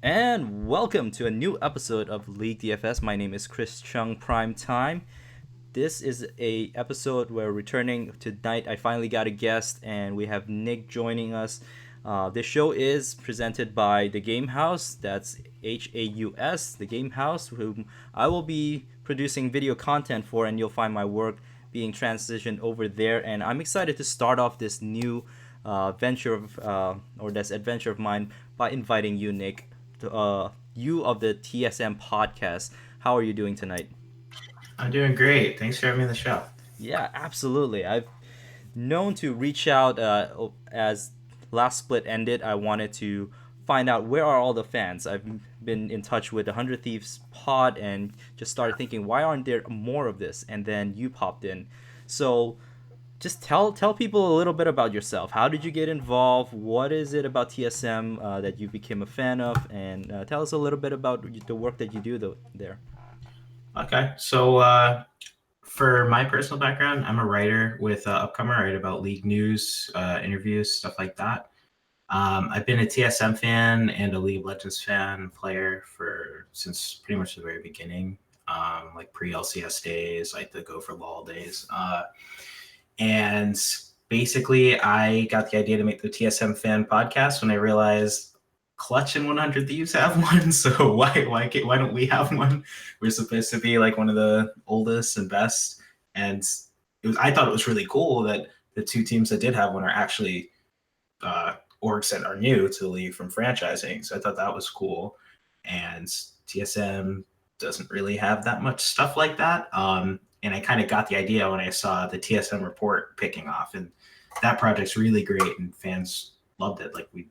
And welcome to a new episode of League DFS. My name is Chris Chung Prime Time. This is a episode where returning tonight. I finally got a guest, and we have Nick joining us. This show is presented by the Game Haus. That's Haus, the Game Haus, whom I will be producing video content for, and you'll find my work being transitioned over there. And I'm excited to start off this new this adventure of mine by inviting you, Nick. You of the TSM podcast. How are you doing tonight? I'm doing great. Thanks for having me on the show. Yeah, absolutely. I've known to reach out as last split ended. I wanted to find out where are all the fans. I've been in touch with the 100 Thieves pod and just started thinking, why aren't there more of this? And then you popped in. So just tell people a little bit about yourself. How did you get involved? What is it about TSM that you became a fan of? And tell us a little bit about the work that you do there. Okay, so for my personal background, I'm a writer with Upcomer. I write about league news, interviews, stuff like that. I've been a TSM fan and a League of Legends fan player since pretty much the very beginning, like pre-LCS days, like the Go for LoL days. And basically, I got the idea to make the TSM fan podcast when I realized Clutch and 100 Thieves have one. So why don't we have one? We're supposed to be like one of the oldest and best. And I thought it was really cool that the two teams that did have one are actually orgs that are new to the league from franchising. So I thought that was cool. And TSM doesn't really have that much stuff like that. And I kind of got the idea when I saw the TSM report picking off, and that project's really great and fans loved it. Like, we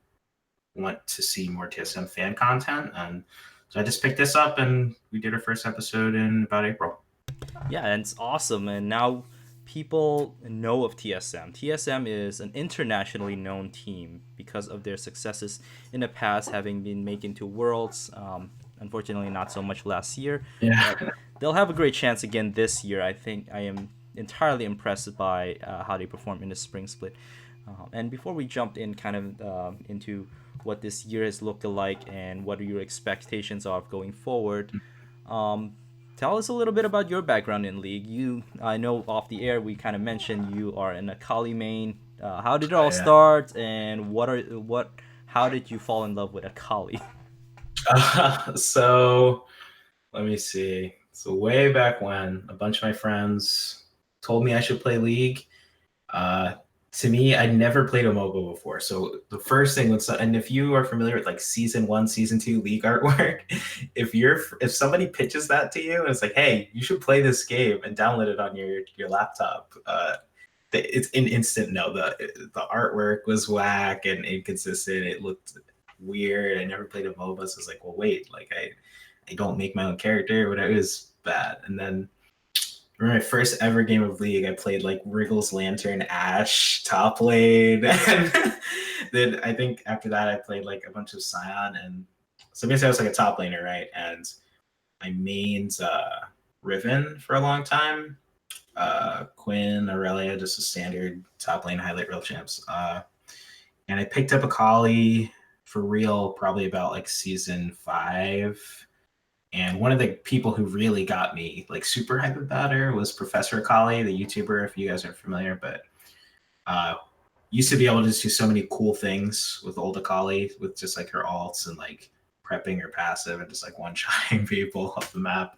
want to see more TSM fan content. And so I just picked this up and we did our first episode in about April. Yeah, and it's awesome. And now people know of TSM. TSM is an internationally known team because of their successes in the past, having been making to Worlds. Unfortunately, not so much last year. Yeah. But they'll have a great chance again this year. I think I am entirely impressed by how they perform in the spring split. And before we jumped in kind of into what this year has looked like and what your expectations are going forward, tell us a little bit about your background in League. I know off the air we kind of mentioned you are an Akali main. How did it all start, and how did you fall in love with Akali? So let me see. So way back when, a bunch of my friends told me I should play League. To me, I'd never played a MOBA before. So the first thing was, and if you are familiar with like season 1, season 2 League artwork, if somebody pitches that to you and it's like, hey, you should play this game and download it on your laptop, it's an instant no. The artwork was whack and inconsistent. It looked weird. I never played a MOBA, so I was like, well, wait, like I don't make my own character, but it was bad. And then remember my first ever game of League, I played like Wriggles Lantern Ash top lane. And then I think after that I played like a bunch of Scion, and so basically I was like a top laner, right? And I mained Riven for a long time. Quinn, Aurelia, just a standard top lane highlight reel champs. And I picked up Akali for real probably about like season 5. And one of the people who really got me like super hype about her was Professor Akali, the YouTuber, if you guys are familiar. But used to be able to just do so many cool things with old Akali, with just like her alts and like prepping her passive and just like one-shotting people off the map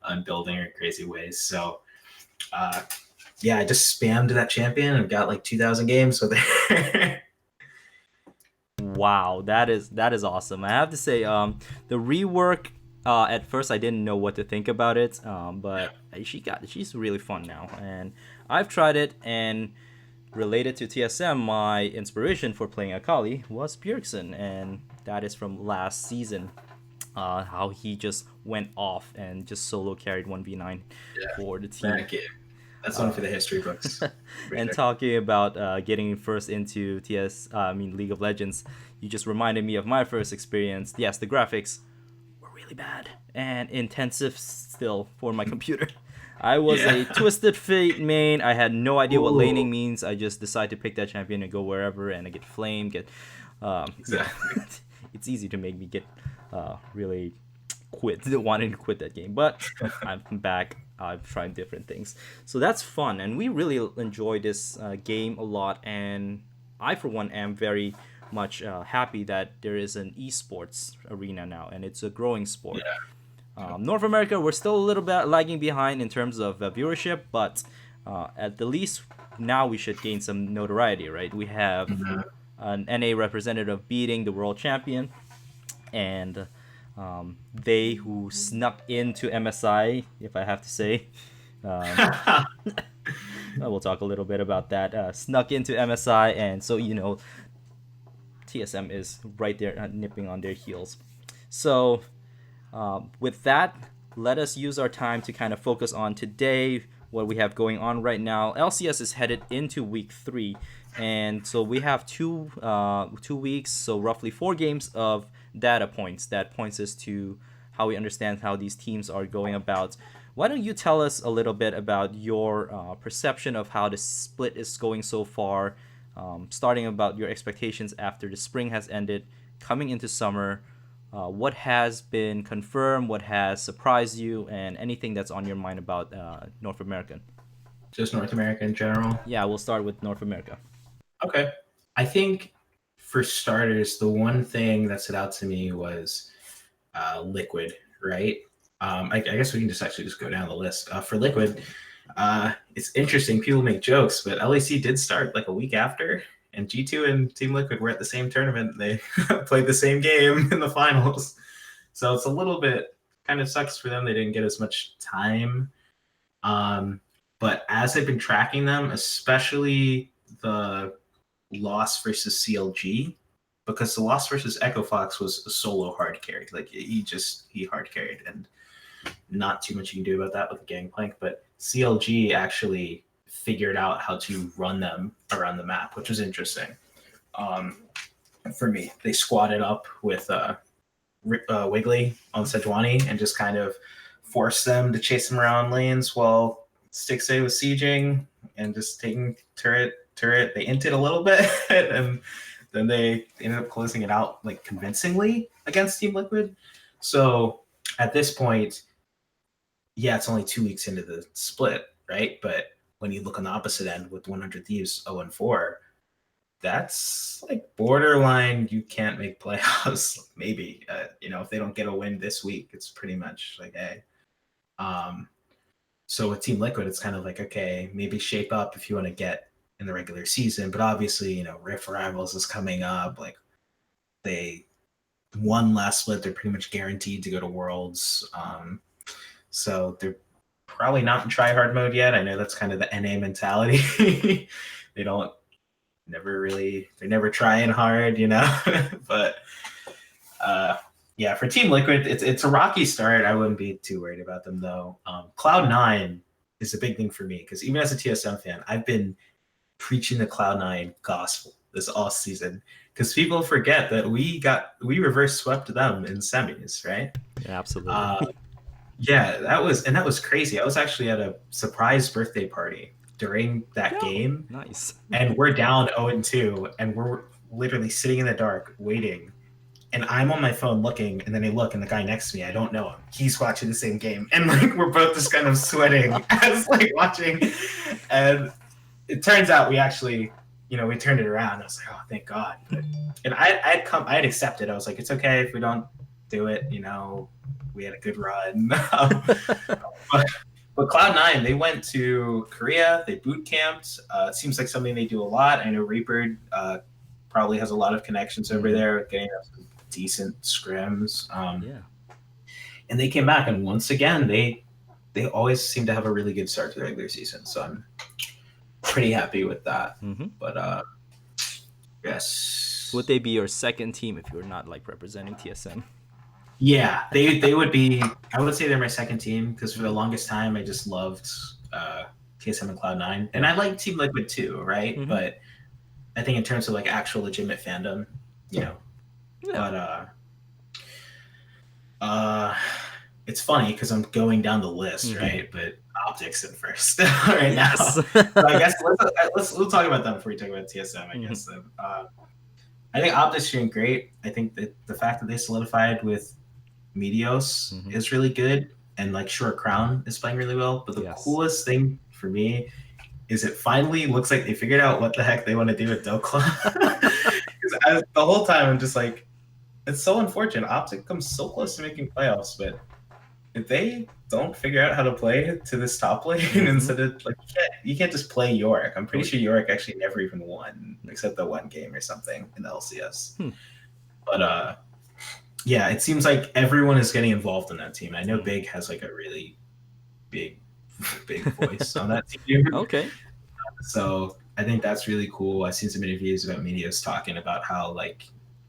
and building her crazy ways. So yeah, I just spammed that champion and got like 2,000 games with her. Wow, that is awesome. I have to say, the rework. At first, I didn't know what to think about it, but she's really fun now, and I've tried it. And related to TSM, my inspiration for playing Akali was Bjergsen, and that is from last season. How he just went off and just solo carried 1v9 for the team. That's one for the history books. And sure. Talking about getting first into League of Legends, you just reminded me of my first experience. Yes, the graphics were really bad and intensive still for my computer. I was a Twisted Fate main. I had no idea what laning means. I just decided to pick that champion and go wherever, and I get flamed. Exactly. It's easy to make me get really quit wanting to quit that game. But I'm back. I've tried different things, so that's fun, and we really enjoy this game a lot. And I, for one, am very much happy that there is an esports arena now, and it's a growing sport. Yeah. North America, we're still a little bit lagging behind in terms of viewership, but at the least now we should gain some notoriety, right? We have Mhm. an NA representative beating the world champion, and they who snuck into MSI, if I have to say. We'll talk a little bit about that. Snuck into MSI, and so TSM is right there nipping on their heels. So with that, let us use our time to kind of focus on today, what we have going on right now. LCS is headed into week 3, and so we have 2 weeks, so roughly 4 games of data points that points us to how we understand how these teams are going about. Why don't you tell us a little bit about your perception of how the split is going so far, starting about your expectations after the spring has ended, coming into summer, what has been confirmed, what has surprised you, and anything that's on your mind about North American. Just North America in general. Yeah, we'll start with North America. Okay. I think for starters, the one thing that stood out to me was Liquid, right? I guess we can just actually just go down the list. For Liquid, it's interesting. People make jokes, but LAC did start like a week after, and G2 and Team Liquid were at the same tournament. They played the same game in the finals. So it's a little bit kind of sucks for them. They didn't get as much time. But as I've been tracking them, especially the loss versus CLG, because the loss versus Echo Fox was a solo hard carry. Like he hard carried, and not too much you can do about that with the Gangplank. But CLG actually figured out how to run them around the map, which was interesting. For me, they squatted up with Wiggly on Sejuani and just kind of forced them to chase them around lanes while Stixay was sieging and just taking turret. They inted a little bit, and then they ended up closing it out like convincingly against Team Liquid. So at this point, yeah, it's only 2 weeks into the split, right? But when you look on the opposite end with 100 Thieves 0-4, that's like borderline. You can't make playoffs. Maybe, if they don't get a win this week, it's pretty much like, hey. So with Team Liquid, it's kind of like, okay, maybe shape up if you want to get in the regular season. But obviously, Rift Rivals is coming up. Like they won last split, they're pretty much guaranteed to go to Worlds. So they're probably not in try-hard mode yet. I know that's kind of the NA mentality. They're never trying hard, but yeah, for Team Liquid, it's a rocky start. I wouldn't be too worried about them though. Cloud9 is a big thing for me because even as a TSM fan, I've been preaching the Cloud9 gospel this off season because people forget that we reverse swept them in semis, right? Yeah, absolutely. Yeah, that was crazy. I was actually at a surprise birthday party during that game. Nice. And we're down 0-2, and we're literally sitting in the dark waiting. And I'm on my phone looking, and then I look, and the guy next to me, I don't know him. He's watching the same game, and like we're both just kind of sweating as like watching. And it turns out we actually, we turned it around. I was like, oh, thank God. And I had accepted. I was like, it's okay if we don't do it. We had a good run. But Cloud9, they went to Korea. They boot camped. It seems like something they do a lot. I know Reaper probably has a lot of connections over there, getting some decent scrims. Yeah. And they came back, and once again, they always seem to have a really good start to the regular season. So I'm pretty happy with that. Mm-hmm. But yes. Would they be your second team if you're not like representing TSM? Yeah, they would be. I would say they're my second team because for the longest time I just loved TSM and Cloud9, and I like Team Liquid too, right? Mm-hmm. But I think in terms of like actual legitimate fandom, Yeah. But it's funny because I'm going down the list, right? But Optics in first right now. So I guess we'll talk about them before we talk about TSM. I guess. I think Optics doing great. I think that the fact that they solidified with Meteos is really good, and like Short Crown is playing really well. But the Yes. coolest thing for me is it finally looks like they figured out what the heck they want to do with Dokla. Because the whole time I'm just like, it's so unfortunate. Optic comes so close to making playoffs, but if they don't figure out how to play to this top lane instead of like you can't just play Yorick. I'm pretty sure Yorick actually never even won except the one game or something in the LCS. But yeah, it seems like everyone is getting involved in that team. I know Big has like a really big voice on that team. Okay. So I think that's really cool. I've seen some interviews about Medios talking about how like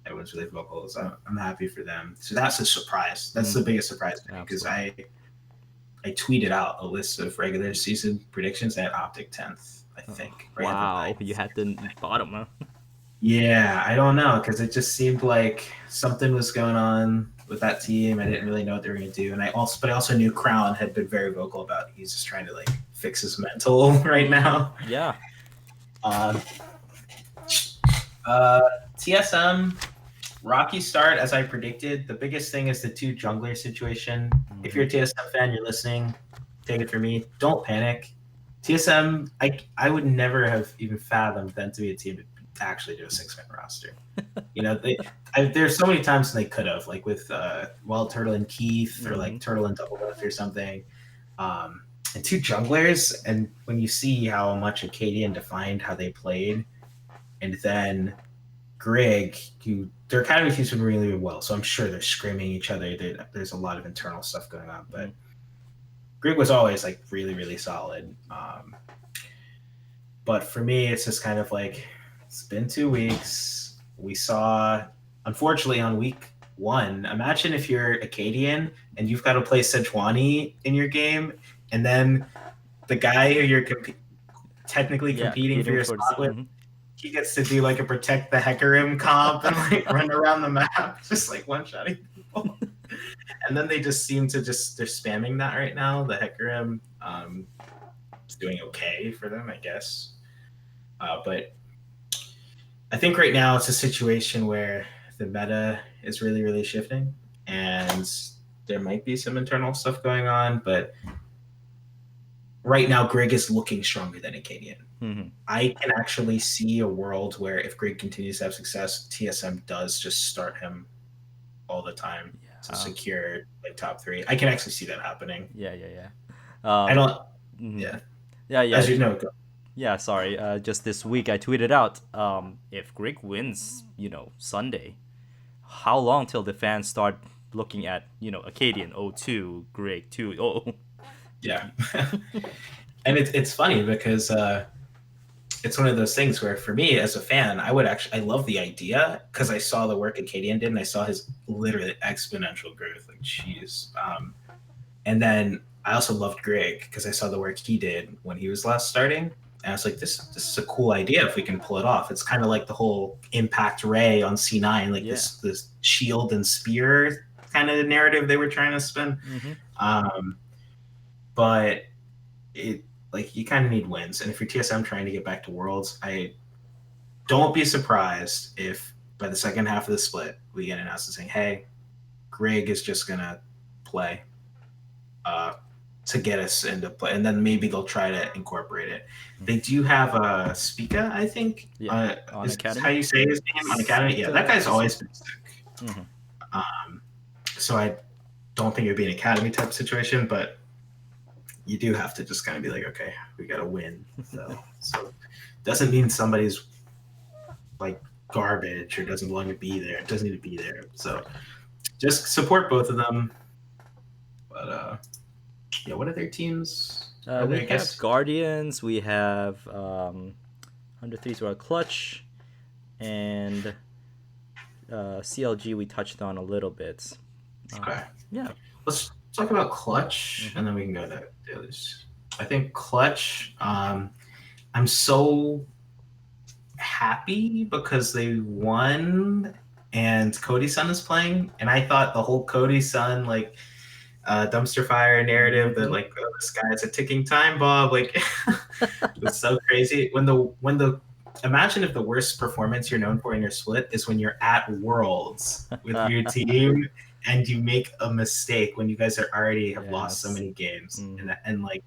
everyone's really vocal. So I'm happy for them. So that's a surprise. That's the biggest surprise to me because I tweeted out a list of regular season predictions at Optic 10th, I think. Wow, you had the bottom, huh? Yeah, I don't know because it just seemed like something was going on with that team. I didn't really know what they were going to do, and I also knew Crown had been very vocal about he's just trying to like fix his mental right now. Yeah. TSM rocky start as I predicted. The biggest thing is the two jungler situation. If you're a TSM fan, you're listening. Take it from me. Don't panic. TSM, I would never have even fathomed them to be a team to actually do a 6-man roster. You know, there's so many times when they could have, like with Wild Turtle and Keith, or like Turtle and Double Lift or something. And two junglers, and when you see how much Acadian defined how they played, and then Greg, who their academy team's been really well, so I'm sure they're screaming each other. There's a lot of internal stuff going on, but Greg was always like really, really solid. But for me, it's just kind of like it's been 2 weeks. We saw, unfortunately, on week 1. Imagine if you're Acadian and you've got to play Sejuani in your game, and then the guy who you're technically competing for your spot with, he gets to do like a protect the Hecarim comp and like run around the map, just like one-shotting people. And then they just seem to they're spamming that right now. The Hecarim is doing okay for them, I guess. But I think right now it's a situation where the meta is really, really shifting, and there might be some internal stuff going on, but right now Greg is looking stronger than Acadian. I can actually see a world where if Greg continues to have success, TSM does just start him all the time to secure like top 3. I can actually see that happening. I don't. Yeah. As you know. Yeah, sorry. Just this week I tweeted out, if Greg wins, Sunday, how long till the fans start looking at, Acadian 0-2, Greg 2-0? Yeah. And it's funny because it's one of those things where for me as a fan, I love the idea because I saw the work Acadian did and I saw his literally exponential growth. Like, jeez. And then I also loved Greg because I saw the work he did when he was last starting. And I was like, this is a cool idea if we can pull it off. It's kind of like the whole Impact Ray on C9, like this shield and spear kind of narrative they were trying to spin. But it, like, you kind of need wins. And if you're TSM trying to get back to Worlds, I don't be surprised if by the second half of the split, we get announced saying, hey, Greg is just going to play to get us into play. And then maybe they'll try to incorporate it. They do have a Spica, I think. On is Academy? How you say his name? On Academy? Yeah, that guy's always been sick. So I don't think it would be an Academy type situation, but you do have to just kind of be like, okay, we got to win. So doesn't mean somebody's like garbage or doesn't belong to be there. It doesn't need to be there. So just support both of them. But yeah, what are their teams? We have Guardians. We have 103s who are Clutch, and CLG we touched on a little bit. Okay. Yeah. Let's talk about Clutch, and then we can go to the others. I think Clutch, I'm so happy because they won and Cody Sun is playing. And I thought the whole Cody Sun, like, dumpster fire narrative that, like, oh, this guy is a ticking time bomb, like, it's so crazy. When the imagine if the worst performance you're known for in your split is when you're at Worlds with your team and you make a mistake when you guys are already have lost so many games. And like,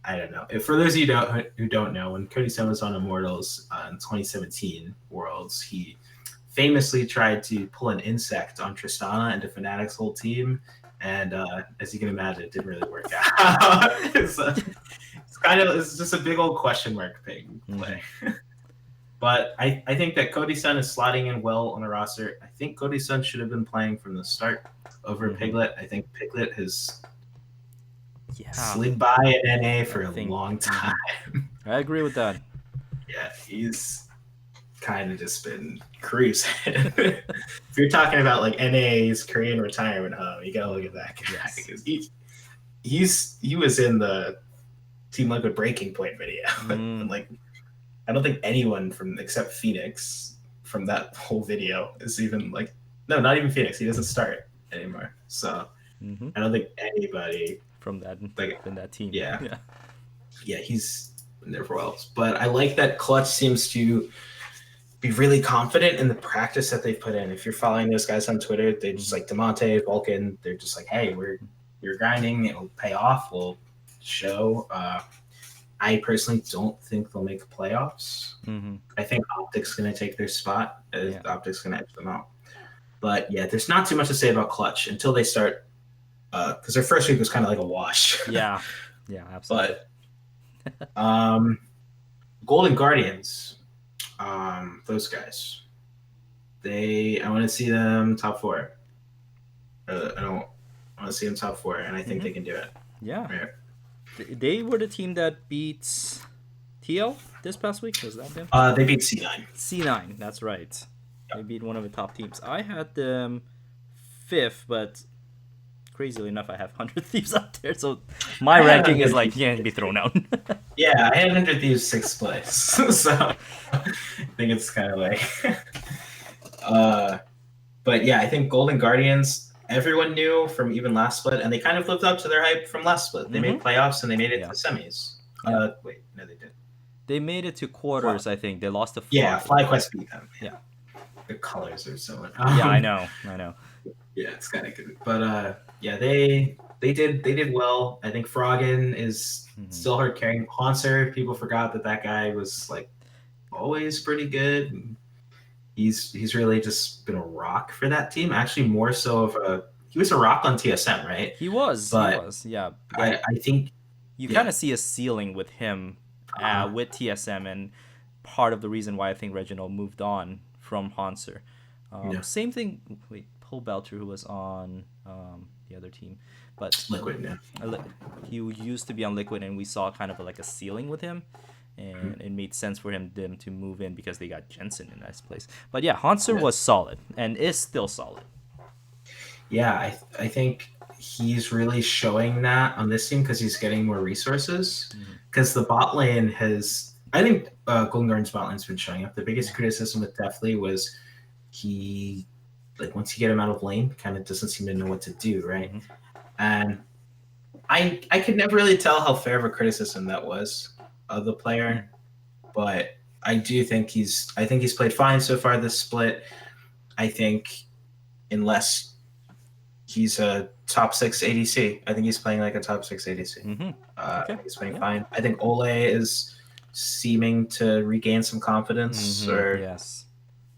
I don't know. For those of you who don't know, when Cody Sun was on Immortals in 2017 Worlds, he famously tried to pull an insect on Tristana and to Fnatic's whole team. And as you can imagine, it didn't really work out. It's just a big old question mark thing play. But I think that Cody Sun is slotting in well on the roster. I think Cody Sun should have been playing from the start over Piglet. I think Piglet has slid by at NA for a long time. I agree with that. Yeah, he's kind of just been cruising. If you're talking about like NA's Korean retirement home, you gotta look at that guy because he was in the Team Liquid Breaking Point video. And like, I don't think anyone except Phoenix from that whole video is even like, no, not even Phoenix. He doesn't start anymore. So I don't think anybody from that in that team. Yeah, he's been there for a while. But I like that Clutch seems to be really confident in the practice that they've put in. If you're following those guys on Twitter, they just like Demonte, Vulcan, they're just like, hey, you're grinding, it'll pay off, we'll show. I personally don't think they'll make playoffs. I think Optic's going to take their spot. Optic's going to edge them out. But yeah, there's not too much to say about Clutch until they start, because their first week was kind of like a wash. Yeah, absolutely. But Golden Guardians, those guys, I want to see them top 4. I want to see them top 4, and I think they can do it. Yeah. They were the team that beat TL this past week. Was that them? They beat C9. C9, that's right. They beat one of the top teams. I had them 5th, but crazily enough, I have 100 Thieves up there, so my ranking is like, yeah, be thrown out. Yeah, I had 100 Thieves 6th place, so I think it's kind of like... but yeah, I think Golden Guardians... Everyone knew from even last split, and they kind of lived up to their hype from last split. They made playoffs, and they made it to semis. Wait, no, they did. They made it to quarters, I think. They lost to Fly. Yeah, FlyQuest beat them. Yeah. The colors are so much. Yeah, I know. Yeah, it's kind of good. But yeah, they did well. I think Froggen is still hard carrying. Haunser, people forgot that guy was like always pretty good. He's really just been a rock for that team. Actually, more so of he was a rock on TSM, right? He was, yeah. I think you kind of see a ceiling with him with TSM, and part of the reason why I think Reginald moved on from Hanser. Same thing. Wait, Paul Belcher, who was on the other team, but Liquid. Yeah, he used to be on Liquid, and we saw kind of like a ceiling with him. And it made sense for them to move in because they got Jensen in that place. But yeah, Hanser was solid and is still solid. Yeah, I think he's really showing that on this team because he's getting more resources. Because the bot lane I think Golden Guardian's bot lane's been showing up. The biggest criticism with Deathly was he, like, once you get him out of lane, kind of doesn't seem to know what to do, right? And I could never really tell how fair of a criticism that was of the player, but I do think he's played fine so far this split. I think unless he's a top 6 ADC, I think he's playing like a top 6 ADC. I think he's playing fine. I think Ole is seeming to regain some confidence,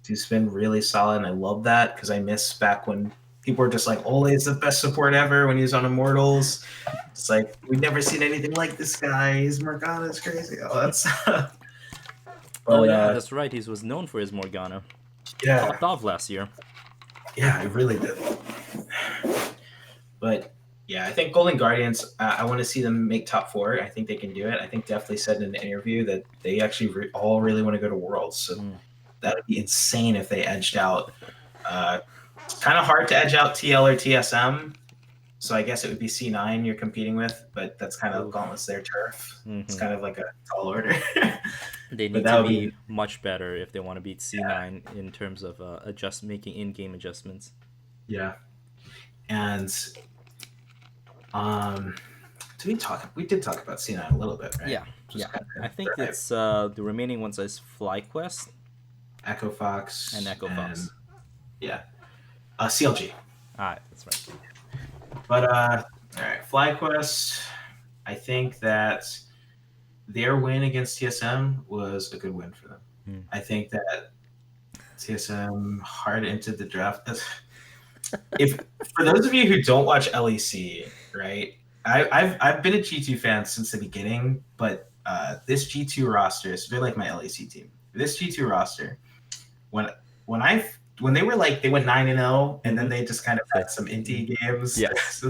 he's been really solid, and I love that because I miss back when people were just like, Ole is the best support ever when he was on Immortals. It's like, we've never seen anything like this guy. His Morgana is crazy. Oh, that's... that's right. He was known for his Morgana. Yeah. Popped off last year. Yeah, it really did. But, yeah, I think Golden Guardians, I want to see them make top 4. I think they can do it. I think definitely said in an interview that they actually all really want to go to Worlds. So that would be insane if they edged out... It's kind of hard to edge out TL or TSM, so I guess it would be C9 you're competing with, but that's kind of Gauntlet's their turf. It's kind of like a tall order. They need to be much better if they want to beat C9 in terms of making in-game adjustments. Yeah, and We did talk about C9 a little bit, right? Yeah, Just yeah. kind I of think it's the remaining ones is FlyQuest Echo Fox and Echo and Fox. yeah, CLG. Ah, that's right. But all right, FlyQuest. I think that their win against TSM was a good win for them. Hmm. I think that TSM hard into the draft. If for those of you who don't watch LEC, right? I've been a G2 fan since the beginning, but this G2 roster is very like my LEC team. This G2 roster, when when I when they were like they went 9-0 and then they just kind of had some indie games. Yes,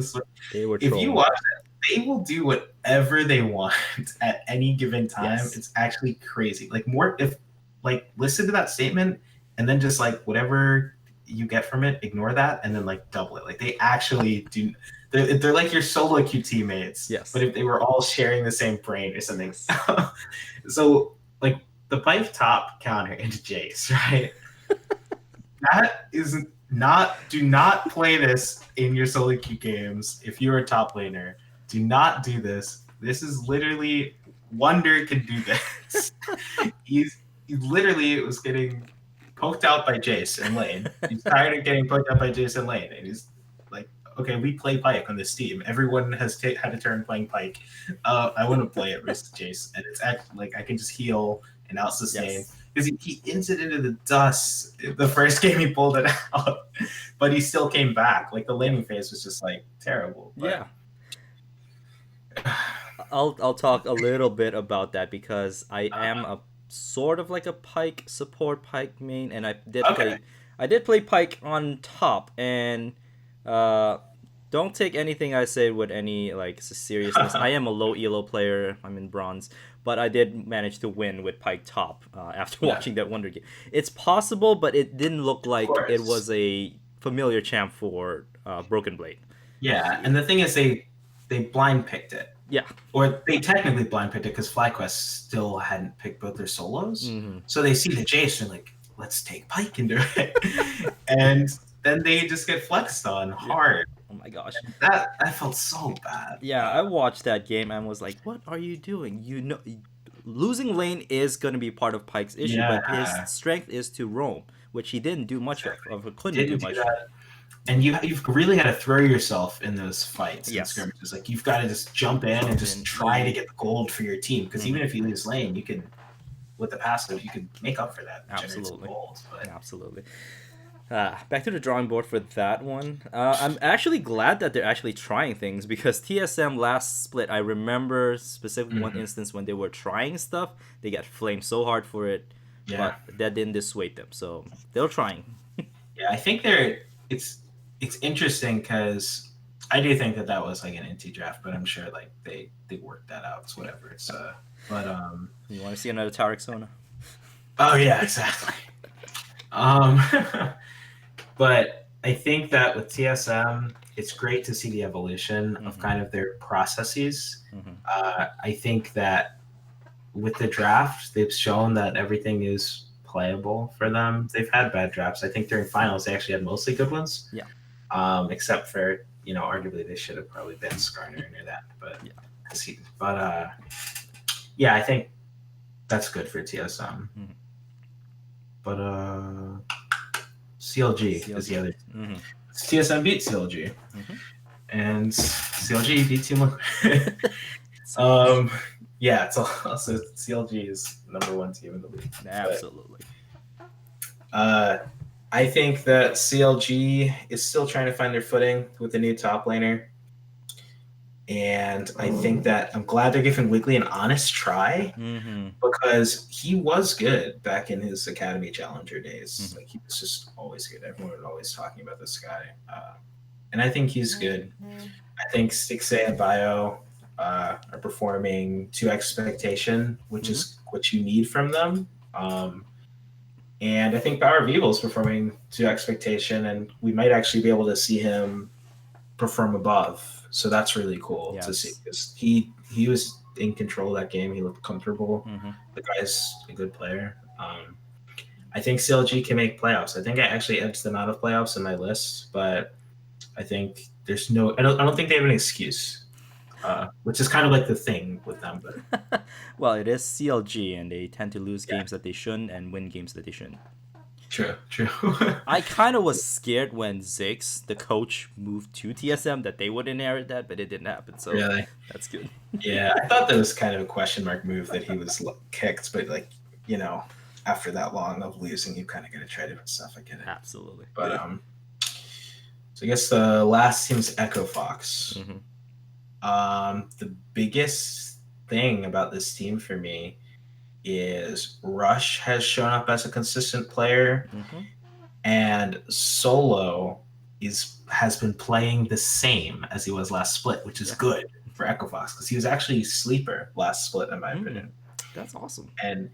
they were If you trolling. watch it, they will do whatever they want at any given time. Yes. It's actually crazy. Like more if like listen to that statement and then just like whatever you get from it, ignore that and then like double it. Like they actually do. They're like your solo queue teammates. Yes. But if they were all sharing the same brain or something. Yes. So like the Pike top counter into Jace, right? That is not. Do not play this in your solo queue games. If you're a top laner, do not do this. This is literally Wonder can do this. he literally was getting poked out by Jace in lane. He's tired of getting poked out by Jace in lane, and he's like, "Okay, we play Pike on this team. Everyone has had a turn playing Pike. I want to play it versus Jace, and it's actually like I can just heal and out sustain." Yes. Because he inted into the dust the first game he pulled it out, but he still came back. Like the laning phase was just like terrible. But... yeah. I'll talk a little bit about that because I am a sort of like a Pike support, Pike main, and I did play Pike on top, and don't take anything I say with any like seriousness. I am a low elo player. I'm in bronze, but I did manage to win with Pike top after watching that Wonder game. It's possible, but it didn't look like it was a familiar champ for Broken Blade. Yeah, and the thing is, they blind picked it. Yeah. Or they technically blind picked it because FlyQuest still hadn't picked both their solos. Mm-hmm. So they see the Jace and like, let's take Pike into it. And then they just get flexed on hard. Oh my gosh. And that felt so bad. Yeah, I watched that game and was like, what are you doing? You know, losing lane is going to be part of Pike's issue, but his strength is to roam, which he didn't do much of. Couldn't do much. And you've really got to throw yourself in those fights and skirmishes. Like you've got to just jump in and just try to get the gold for your team. Because even if you lose lane, you can, with the passive, you can make up for that. Absolutely. Gold, Absolutely. Back to the drawing board for that one. I'm actually glad that they're actually trying things because TSM last split, I remember specifically one instance when they were trying stuff. They got flamed so hard for it, but that didn't dissuade them. So they're trying. Yeah, I think it's interesting because I do think that was like an NT draft, but I'm sure like they worked that out. It's whatever. It's but you want to see another Tarek Sona? Oh yeah, exactly. But I think that with TSM, it's great to see the evolution of kind of their processes. I think that with the draft, they've shown that everything is playable for them. They've had bad drafts. I think during finals, they actually had mostly good ones. Yeah. Except for, arguably they should have probably been Skarner near that. But yeah, I think that's good for TSM. But CLG is the other. TSM beat CLG. And CLG beat Team Liquid. Yeah, it's also CLG is #1 team in the league. Absolutely. But, I think that CLG is still trying to find their footing with the new top laner. And I think that I'm glad they're giving Wiggly an honest try because he was good back in his Academy Challenger days. Like he was just always good. Everyone was always talking about this guy. And I think he's good. I think Stixay and Bio are performing to expectation, which is what you need from them. And I think Power of Evil is performing to expectation, and we might actually be able to see him perform above. So that's really cool to see because he was in control of that game. He looked comfortable. The guy's a good player. I think CLG can make playoffs. I think I actually edged them out of playoffs in my list, but I think there's I don't think they have an excuse. which is kind of like the thing with them. But Well, it is CLG, and they tend to lose yeah, games that they shouldn't and win games that they shouldn't. true, true. I kind of was scared when Ziggs, the coach, moved to TSM that they would inherit that, but it didn't happen. So Really? that's good. Yeah, I thought that was kind of a question mark move that he was kicked, but like after that long of losing, you kind of got to try different stuff. I get it. Absolutely. But so I guess the last team is Echo Fox. Mm-hmm. The biggest thing about this team for me is Rush has shown up as a consistent player, Mm-hmm. and Solo has been playing the same as he was last split, which is good for Echo Fox because he was actually sleeper last split in my opinion. That's awesome. And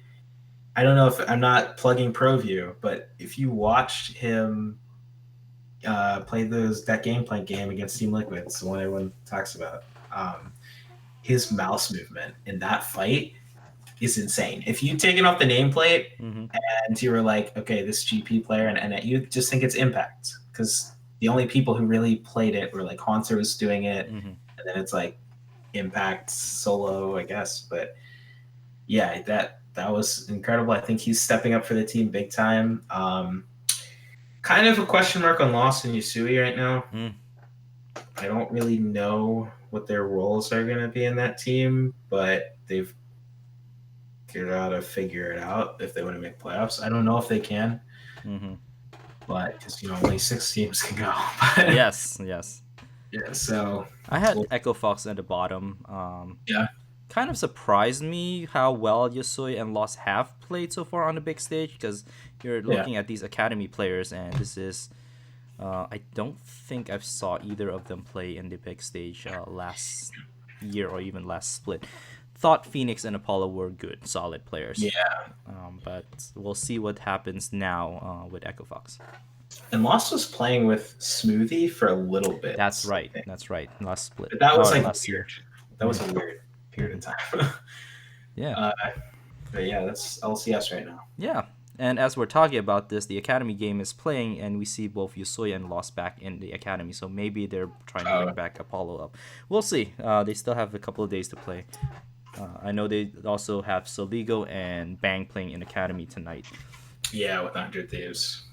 I don't know if I'm not plugging ProView, but if you watched him play that gameplay game against Team Liquid, it's the one everyone talks about. His mouse movement in that fight is insane. If you take it off the nameplate and you were like, okay, this GP player, and you just think it's Impact because the only people who really played it were like Haunter was doing it, and then it's like Impact Solo, I guess. But yeah, that was incredible. I think he's stepping up for the team big time. Kind of a question mark on Lost and Yusui right now. I don't really know what their roles are going to be in that team, but they've got to figure it out if they want to make playoffs. I don't know if they can, but because only 6 teams can go. Yes. Yeah, so I had Echo Fox at the bottom. Yeah. Kind of surprised me how well Yusui and Lost have played so far on the big stage because you're looking at these academy players, and this is I don't think I saw either of them play in the big stage last year or even last split. Thought Phoenix and Apollo were good, solid players. Yeah. But we'll see what happens now with Echo Fox. And Lost was playing with Smoothie for a little bit. That's right. Last split. But that was like last weird. year. That was a weird period of time. Yeah. But yeah, that's LCS right now. Yeah. And as we're talking about this, the Academy game is playing, and we see both Yusuya and Lost back in the Academy. So maybe they're trying to bring back Apollo up. We'll see. They still have a couple of days to play. I know they also have Soligo and Bang playing in Academy tonight. Yeah, with 100 Thieves.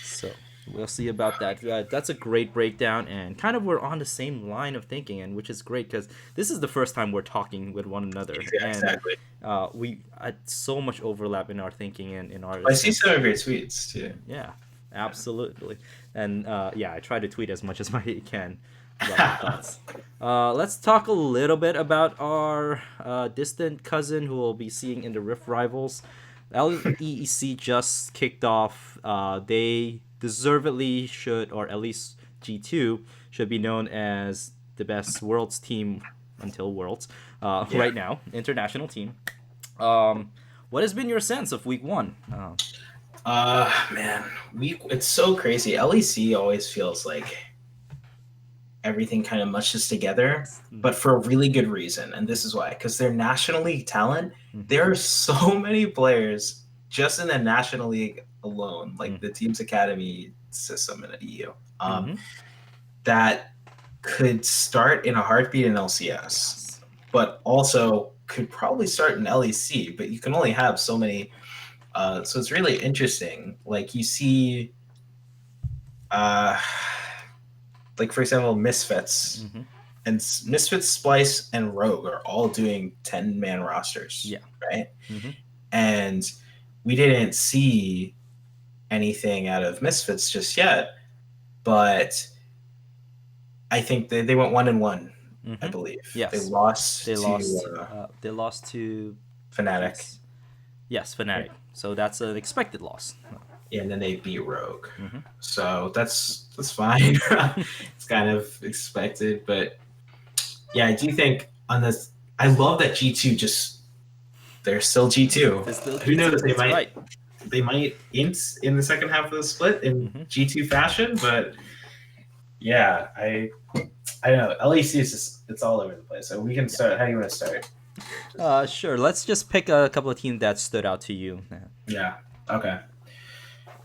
So we'll see about that. That's a great breakdown, and kind of we're on the same line of thinking, and which is great because this is the first time we're talking with one another. Yeah, exactly. And we had so much overlap in our thinking and in our. I see some of your tweets too. Yeah, absolutely. And I try to tweet as much as I can about my thoughts. Let's talk a little bit about our distant cousin who we'll be seeing in the Rift Rivals. LEEC just kicked off. They deservedly should, or at least G2 should be known as the best Worlds team until Worlds right now, international team. What has been your sense of week 1? Man, it's so crazy. LEC always feels like everything kind of mushes together, but for a really good reason. And this is why, because they're National League talent. There are so many players just in the National League alone, like the Team's Academy system in the EU, that could start in a heartbeat in LCS, but also could probably start in LEC, but you can only have so many. So it's really interesting. Like you see, like for example, Misfits. And Misfits, Splice, and Rogue are all doing 10-man rosters. Yeah. Right? And we didn't see anything out of Misfits just yet, but I think they went 1-1, I believe. Yes. They lost to Fnatic. Yes, Fnatic. So that's an expected loss. Yeah, and then they beat Rogue. So that's fine. It's kind of expected, but yeah, I do think on this, I love that G2 they're still G2. Who knows? They might int in the second half of the split in G2 fashion, but yeah, I don't know. LEC is it's all over the place. So we can start. How do you want to start? Sure. Let's just pick a couple of teams that stood out to you. Yeah. Okay.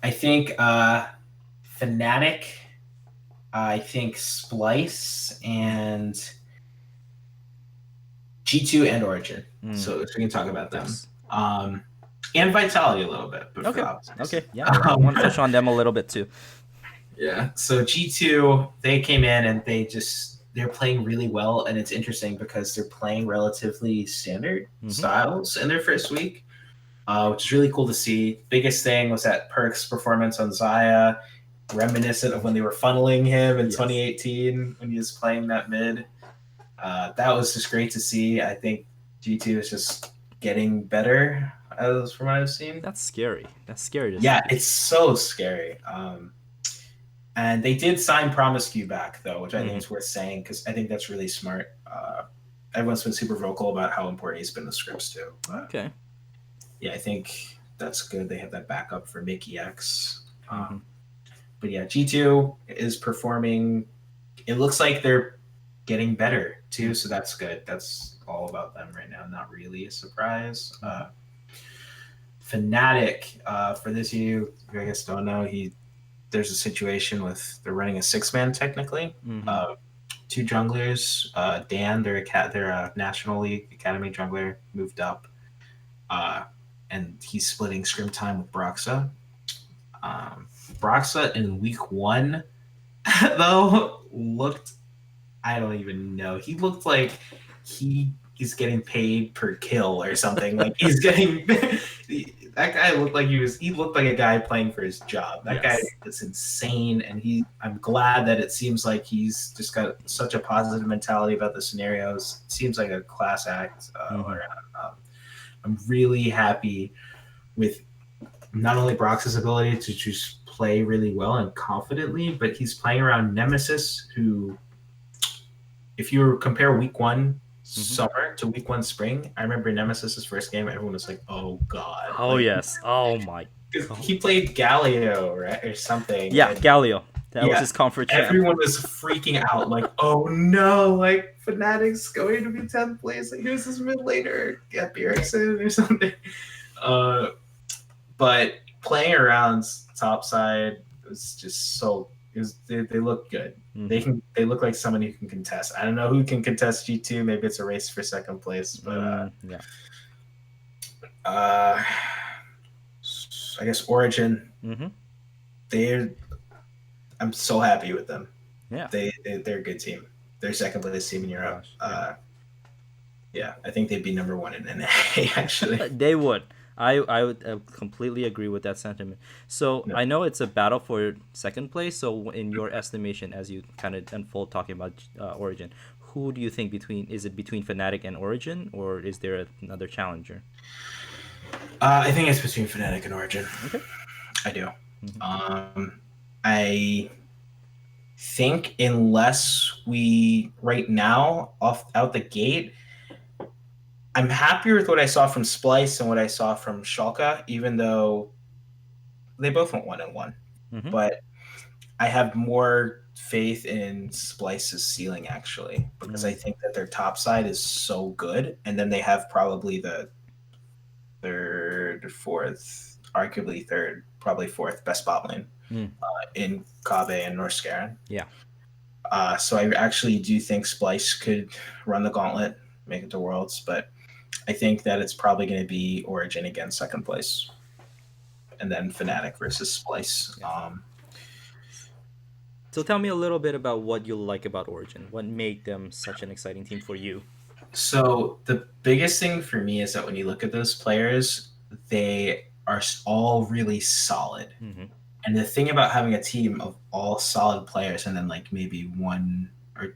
I think Fnatic. I think Splice and G2 and Origin. Mm, So we can talk about them. yes. And Vitality a little bit, but for Okay. obvious Okay. reasons. Yeah. I want to touch on them a little bit too. Yeah. So G2, they came in and they're playing really well, and it's interesting because they're playing relatively standard styles in their first week, which is really cool to see. Biggest thing was that Perk's performance on Zaya, reminiscent of when they were funneling him in 2018 when he was playing that mid. That was just great to see. I think G2 is just getting better, as from what I've seen. That's scary. That's scary to Yeah, see. it's so scary. And they did sign Promiscu back, though, which I think is worth saying because I think that's really smart. Everyone's been super vocal about how important he's been to scripts, too. Okay. Yeah, I think that's good. They have that backup for Mickey X. But yeah, G2 is performing. It looks like they're getting better, too, so that's good. That's all about them right now. Not really a surprise. Fnatic, for this you I guess don't know, there's a situation with they're running a 6-man technically. Two junglers. Dan, they're a National League Academy jungler, moved up, and he's splitting scrim time with Broxa. Broxa in week 1, though, looked, I don't even know. He looked like he's getting paid per kill or something. Like he's getting that guy looked like he looked like a guy playing for his job. That guy is insane, and I'm glad that it seems like he's just got such a positive mentality about the scenarios. It seems like a class act. I'm really happy with not only Brox's ability to just play really well and confidently, but he's playing around Nemesis, who, if you compare week 1 summer to week 1 spring, I remember Nemesis's first game, everyone was like, oh god. Oh, like, yes. Oh, my God. He played Galio, right? Or something. Yeah, Galio. That was his comfort champ. Everyone was freaking out, like, oh no, like Fnatic's going to be 10th place. Like, who's this mid laner? Get Bjergsen or something. But playing around topside was just so. They look good. They look like someone who can contest. I don't know who can contest G2. Maybe it's a race for 2nd place, but I guess Origin. I'm so happy with them. Yeah, they're a good team. They're 2nd place team in Europe. Yeah, I think they'd be number 1 in NA. Actually, they would. I would completely agree with that sentiment. So I know it's a battle for 2nd place. So in your estimation, as you kind of unfold talking about Origin, who do you think is it between Fnatic and Origin, or is there another challenger? I think it's between Fnatic and Origin. Okay. I do. I think unless we right now out the gate, I'm happier with what I saw from Splice and what I saw from Schalke, even though they both went 1-1. But I have more faith in Splice's ceiling, actually, because I think that their top side is so good. And then they have probably the 3rd, 4th, arguably 3rd, probably 4th best bot lane in Kabe and Norskaren. Yeah. So I actually do think Splice could run the gauntlet, make it to Worlds, but I think that it's probably going to be Origin against 2nd place, and then Fnatic versus Splice. So tell me a little bit about what you like about Origin. What made them such an exciting team for you? So the biggest thing for me is that when you look at those players, they are all really solid. And the thing about having a team of all solid players and then like maybe 1 or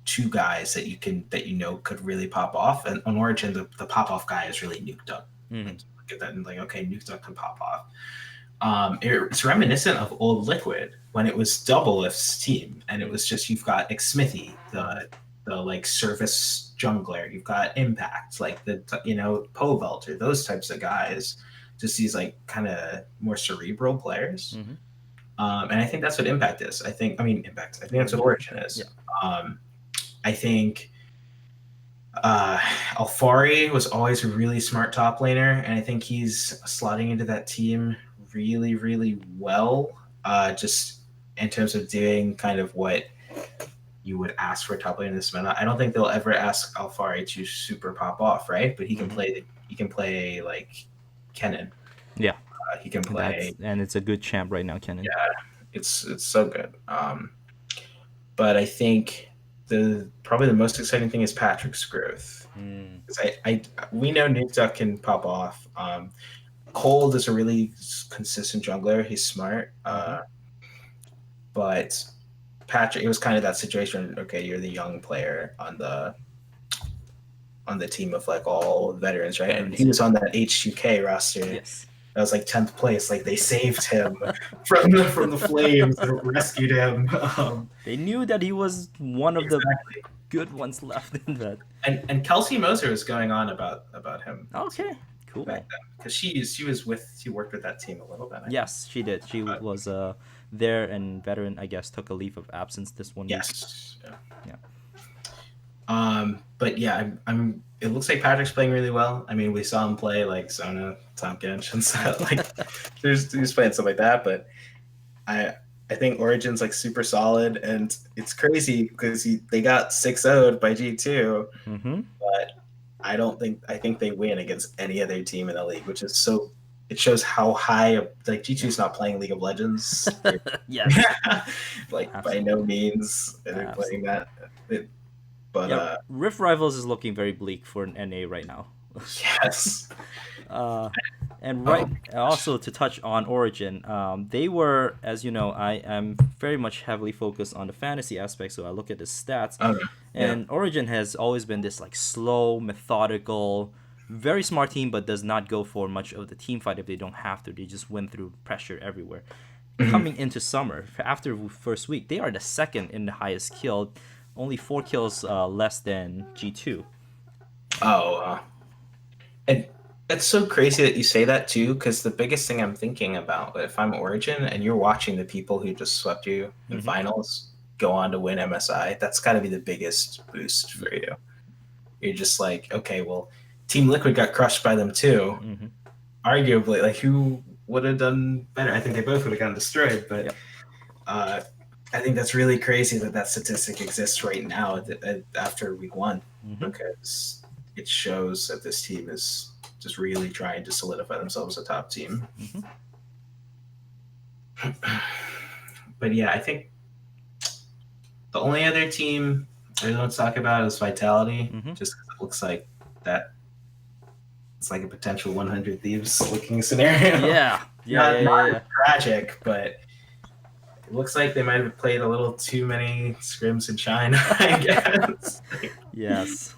2 guys that you know could really pop off, and on Origin the pop off guy is really Nuke Duck. Like, look at that and like, okay, Nuke Duck can pop off. It's reminiscent of old Liquid when it was Doublelift's team, and it was just, you've got Xmithy, the like service jungler, you've got Impact, like the Povelter, those types of guys, just these like kind of more cerebral players. And I think that's what Impact is. I think that's what Origin is. I think Alfari was always a really smart top laner, and I think he's slotting into that team really, really well, just in terms of doing kind of what you would ask for a top laner in this meta. I don't think they'll ever ask Alfari to super pop off, right? But he can play like Kennen. Yeah, He can play. and it's a good champ right now, Kennen. Yeah, it's so good. But I think probably the most exciting thing is Patrick's growth. We know Nuke Duck can pop off. Cold is a really consistent jungler. He's smart. But Patrick, it was kind of that situation. Okay, you're the young player on the team of like all veterans, right? And he was on that H2K roster. Yes. That was like 10th place. Like they saved him from the flames, rescued him. They knew that he was one of the good ones left in that. And Kelsey Moser was going on about him. Okay, cool. Because she worked with that team a little bit. Yes, she did. She was there, and veteran, I guess, took a leave of absence this one. Yes. Week. Yeah. But yeah, I'm. It looks like Patrick's playing really well. I mean, we saw him play like Zona, Tom Gensh, and stuff. Like, he's playing stuff like that. But I think Origin's like super solid, and it's crazy because they got 6-0'd by G2. But I think they win against any other team in the league, which is so. It shows how high like G2's not playing League of Legends. Yes. Like absolutely. By no means they're playing that. But yeah, Rift Rivals is looking very bleak for an NA right now. Yes. And also to touch on Origin, they were, as you know, I am very much heavily focused on the fantasy aspect, so I look at the stats. And Origin has always been this like slow, methodical, very smart team, but does not go for much of the team fight if they don't have to. They just win through pressure everywhere. Coming into summer, after the first week, they are the second in the highest kill. Only 4 kills less than G2. And that's so crazy that you say that too, because the biggest thing I'm thinking about, if I'm Origin and you're watching the people who just swept you in finals go on to win MSI, that's got to be the biggest boost for you. You're just like, okay, well, Team Liquid got crushed by them too. Arguably, like who would have done better? I think they both would have gotten destroyed, but I think that's really crazy that statistic exists right now after week 1, because it shows that this team is just really trying to solidify themselves as a top team. But yeah, I think the only other team I don't talk about is Vitality, just because it looks like that it's like a potential 100 Thieves looking scenario. Not tragic, but it looks like they might have played a little too many scrims in China, I guess. Yes.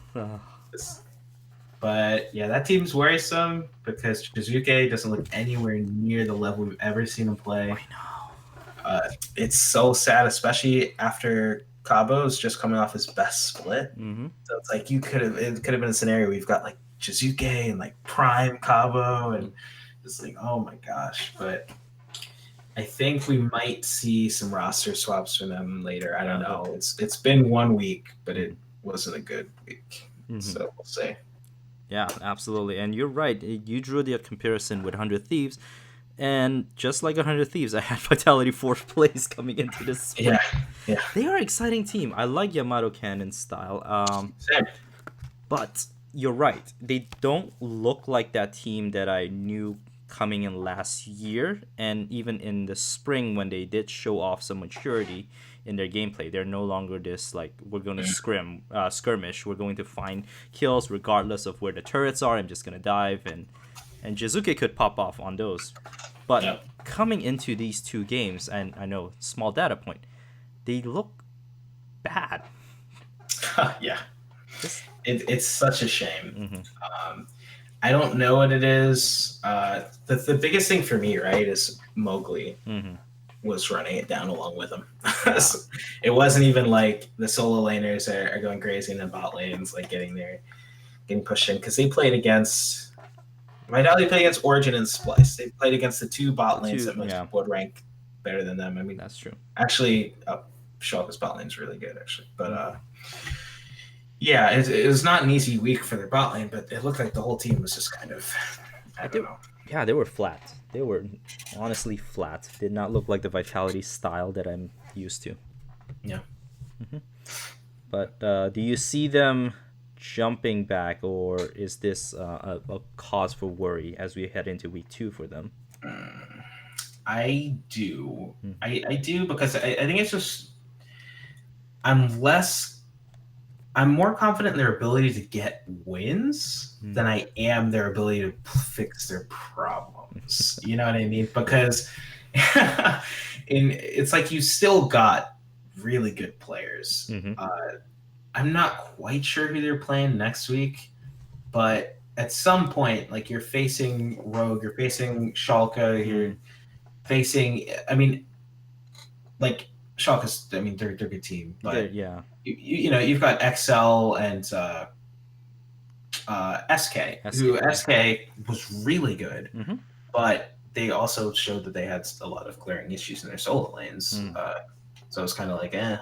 But yeah, that team's worrisome because Shizuke doesn't look anywhere near the level we've ever seen him play. I know. It's so sad, especially after Cabo's just coming off his best split. So it's like it could have been a scenario where we've got like Shizuke and like prime Cabo, and it's like, oh my gosh. But I think we might see some roster swaps for them later. I don't know. It's been 1 week, but it wasn't a good week. So we'll see. Yeah, absolutely. And you're right. You drew the comparison with 100 Thieves. And just like 100 Thieves, I had Vitality 4th place coming into this split. Yeah. They are an exciting team. I like Yamato Cannon's style. Same. But you're right. They don't look like that team that I knew coming in last year, and even in the spring when they did show off some maturity in their gameplay. They're no longer this like, we're going to skirmish, we're going to find kills regardless of where the turrets are. I'm just going to dive, and Jizuke could pop off on those. But coming into these 2 games, and I know small data point, they look bad. It's such a shame. I don't know what it is. The biggest thing for me, right, is Mowgli was running it down along with him. So it wasn't even like the solo laners are going crazy in the bot lanes, like getting pushed in, because they played against Vitality played against Origin and Splice. They played against the 2 bot lanes that most people would rank better than them. I mean, that's true. Actually, Schalke's bot lane is really good, actually, but. Yeah, it was not an easy week for their bot lane, but it looked like the whole team was just kind of, I don't know. Yeah, they were flat. They were honestly flat. Did not look like the Vitality style that I'm used to. Yeah. But do you see them jumping back, or is this a cause for worry as we head into week 2 for them? I do. Hmm. I do because I think it's just I'm less I'm more confident in their ability to get wins than I am their ability to fix their problems. You know what I mean? Because it's like you still got really good players. Mm-hmm. I'm not quite sure who they're playing next week, but at some point, like you're facing Rogue, you're facing Schalke, you're facing. I mean, like Schalke's. I mean, they're a good team, but Yeah, you know you've got XL and SK, who yeah. SK was really good, Mm-hmm. but they also showed that they had a lot of glaring issues in their solo lanes. Mm. So it's kind of like, eh.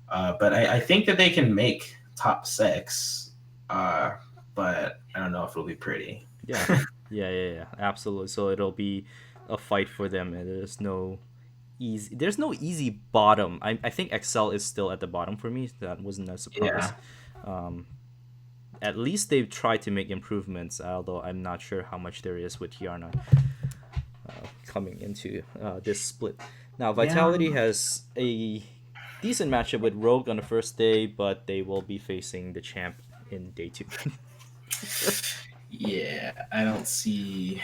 But I think that they can make top 6, but I don't know if it'll be pretty. Yeah, yeah, absolutely. So it'll be a fight for them, and there's no easy bottom. I think Excel is still at the bottom for me. That wasn't a surprise. Yeah. At least they've tried to make improvements, although I'm not sure how much there is with Tiarna coming into this split. Now, Yeah. Vitality has a decent matchup with Rogue on the first day, but they will be facing the champ in day 2. Yeah. I don't see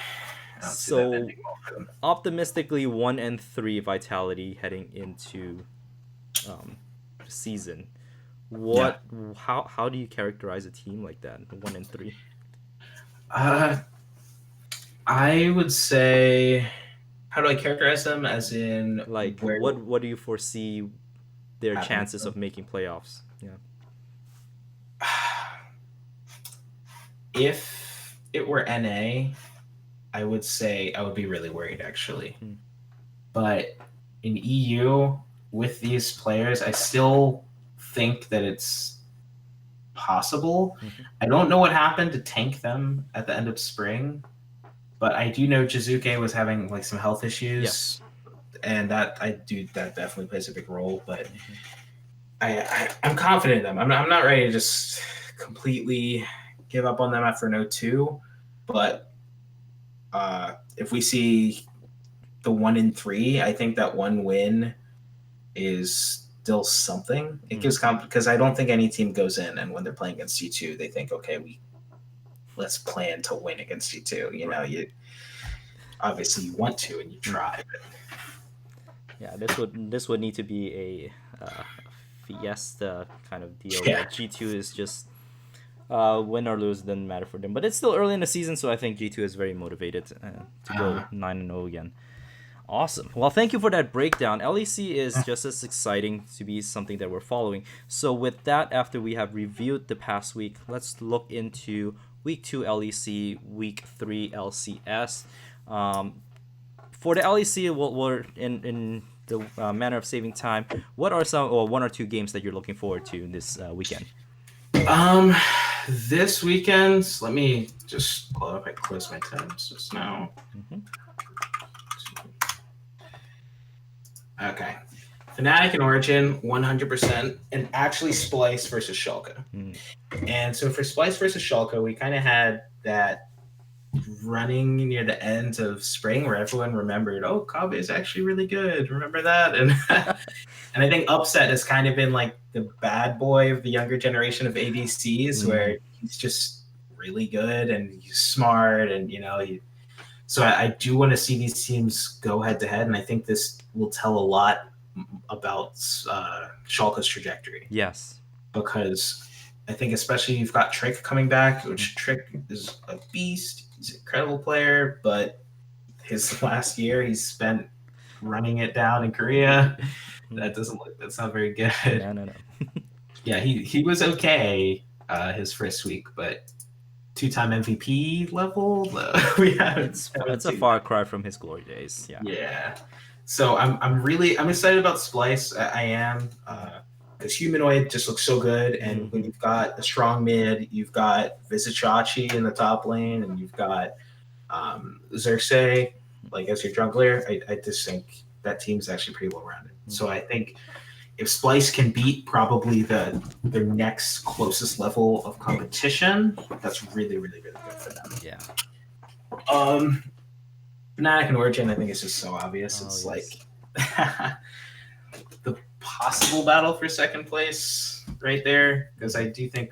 that So, ending well for them. optimistically, 1-3 Vitality heading into um, season. Yeah. How do you characterize a team like that? 1-3. Uh, I would say, how do I characterize them? As in, Like, where what do you foresee their happening? chances of making playoffs? Yeah. If it were NA, I would say I would be really worried actually. Hmm. But in EU, with these players, I still think that it's possible. Mm-hmm. I don't know what happened to tank them at the end of spring, but I do know Jizuke was having like some health issues, Yes. and that definitely plays a big role. But I'm confident in them. I'm not ready to just completely give up on them after no 2, but if we see the 1-3, I think that one win is still something. It gives because I don't think any team goes in and when they're playing against G2, they think, okay, let's plan to win against G2. You know, you obviously you want to and you try. But Yeah, this would need to be a fiesta kind of deal where yeah, G2 is just win or lose doesn't matter for them. But it's still early in the season, so I think G2 is very motivated to go 9-0 again. Awesome. Well, thank you for that breakdown. LEC is just as exciting to be something that we're following. So with that, after we have reviewed the past week, let's look into week 2 LEC, week 3 LCS. For the LEC, we're in the manner of saving time. What are some or one or two games that you're looking forward to this weekend? this weekend, let me just pull up. I closed my tabs just now. Mm-hmm. Okay. Fnatic and Origin, 100%, and actually Splice versus Schalke. And so for Splice versus Schalke, we kind of had that running near the end of spring where everyone remembered, oh, Kabe is actually really good. Remember that? And and I think Upset has kind of been like the bad boy of the younger generation of ADCs where he's just really good and he's smart and, you know, so I do want to see these teams go head to head, and I think this will tell a lot about Schalke's trajectory. Yes. Because I think especially you've got Trick coming back, which Trick is a beast. He's an incredible player, but his last year he's spent running it down in Korea. That's not very good. No. Yeah, he was okay his first week, but 2-time MVP level, we haven't. It's a far cry from his glory days. Yeah. Yeah. So I'm excited about Splice. I am because Humanoid just looks so good, and when you've got a strong mid, you've got Vizichachi in the top lane, and you've got Xerxes like as your jungler. I just think that team's actually pretty well rounded. So I think if Splice can beat probably their next closest level of competition, that's really, really, really good for them. Yeah. Fnatic and Origin, I think it's just so obvious. Oh, It's yes. like the possible battle for second place right there, because I do think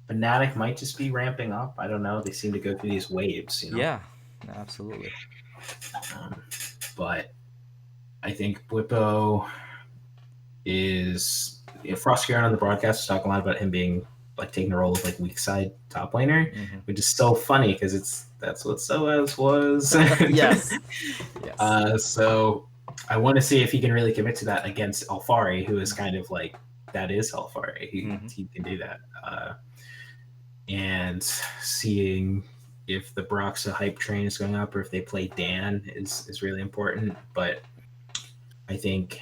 Fnatic might just be ramping up. I don't know. They seem to go through these waves, you know. Yeah, absolutely. But I think Bwipo is Frost Garen on the broadcast was talking a lot about him being like taking the role of like weak side top laner, which is so funny because that's what Soaz was. Yes. Yes. So I want to see if he can really commit to that against Alfari, who is kind of like that is Alfari. He can do that. And seeing if the Broxa hype train is going up or if they play Dan is really important. But I think